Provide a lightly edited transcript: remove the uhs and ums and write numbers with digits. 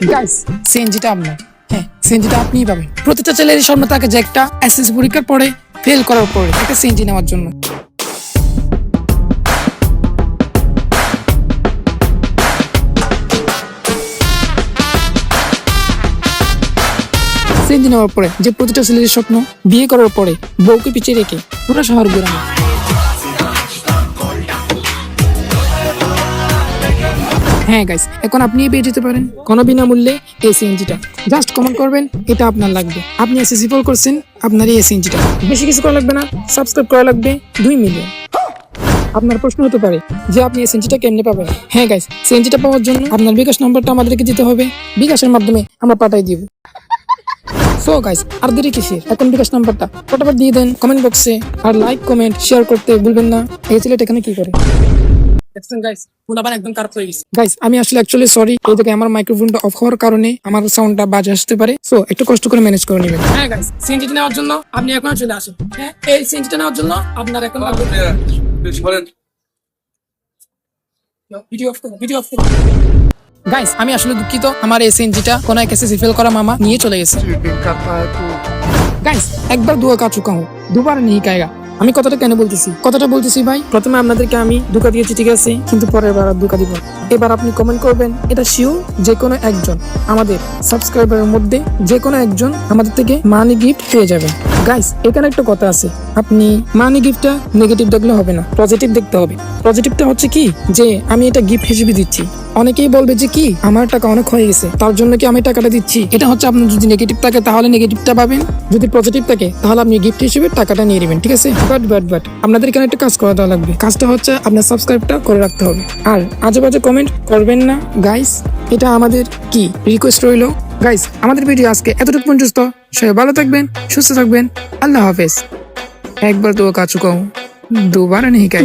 Guys সিএনজিটা আপনার। হ্যাঁ, সিএনজিটা আপনিই পাবেন। প্রতিটা ছেলের স্বপ্ন থাকে যে একটা এসএসসি পরীক্ষার পরে ফেল করার পরে একটা সিএনজি নেওয়ার জন্য। সিএনজি নেওয়ার পরে যে প্রতিটা ছেলের স্বপ্ন বিয়ে করার পরে বউকে পিছিয়ে রেখে পুরো শহর ঘুরানো। হ্যাঁ গাইস, এখন আপনি পেয়ে যেতে পারেন কোনো বিনামূল্যে এই সিএনজিটা। জাস্ট কমেন্ট করবেন এটা আপনার লাগবে। আপনি এসএসসি ফল করছেন, আপনার এই সিএনজিটা। বেশি কিছু করা লাগবে না, সাবস্ক্রাইব করা লাগবে 2 মিলিয়ন। আপনার প্রশ্ন হতে পারে যে আপনি এই সিএনজিটা কেমনে পাবেন? হ্যাঁ গাইস, সিএনজিটা পাওয়ার জন্য আপনার বিকাশ নম্বরটা আমাদেরকে দিতে হবে। বিকাশের মাধ্যমে আমরা পাঠিয়ে দিব। সো গাইস, আর দেরি কিসের? এখন বিকাশ নাম্বারটা ফটাফট দিয়ে দেন কমেন্ট বক্সে। আর লাইক কমেন্ট শেয়ার করতে ভুলবেন না। এই ছেলেটা এখানে কি করে? গাইস, আমি আসলে অ্যাকচুয়ালি সরি, এই জায়গায় আমার মাইক্রোফোনটা অফ হওয়ার কারণে আমার সাউন্ডটা বাজে আসতে পারে। সো একটু কষ্ট করে ম্যানেজ করে নেবেন। হ্যাঁ গাইস, সিএনজিটা নেওয়ার জন্য আপনি এখন চলে আসুন। হ্যাঁ, এই সিএনজিটা নেওয়ার জন্য আপনার এখন ভিডিও অফ করুন। গাইস, আমি আসলে দুঃখিত, আমার এই সিএনজিটা কোনো এক এসএসসি ফেল করা মামা নিয়ে চলে গেছে। গাইস, একবার দুয়া কা চুকা হুঁ, দুবার নেই কায়েগা। আমি কথাটা কেন বলতেছি? কথাটা বলতেছি ভাই, প্রথমে আপনাদেরকে আমি ধোঁকা দিয়েছি, ঠিক আছে, কিন্তু পরের বার আর ধোঁকা দিব না। এবার আপনি কমেন্ট করবেন, এটা শিওর যে কোনো একজন আমাদের সাবস্ক্রাইবারের মধ্যে যে কোনো একজন আমাদের থেকে মানি গিফট পেয়ে যাবেন। গাইস, এখানে একটা কথা আছে, আপনি মানি গিফটটা নেগেটিভ দেখলে হবে না, পজিটিভ দেখতে হবে। পজিটিভটা হচ্ছে কি, যে আমি এটা গিফট হিসেবে দিচ্ছি। অনেকেই বলবে যে কি আমার টাকা অনেক হয়ে গেছে, তার জন্য কি আমি টাকাটা দিচ্ছি। এটা হচ্ছে আপনার যদি নেগেটিভ থাকে তাহলে নেগেটিভটা পাবেন, যদি পজিটিভ থাকে তাহলে আপনি গিফট হিসেবে টাকাটা নিয়ে নেবেন, ঠিক আছে। বাট আপনাদের এখানে একটা কাজ করা দেওয়া লাগবে। কাজটা হচ্ছে আপনার সাবস্ক্রাইবটা করে রাখতে হবে। আর আজে বাজে কমেন্ট করবেন না গাইস, এটা আমাদের কি রিকোয়েস্ট রইলো। গাইস, আমাদের ভিডিও আজকে এতটুকু পর্যন্ত। সবাই ভালো থাকবেন, সুস্থ থাকবেন, আল্লাহ হাফেজ। একবার তো কাচু কাউ, দুবার নেই কাই।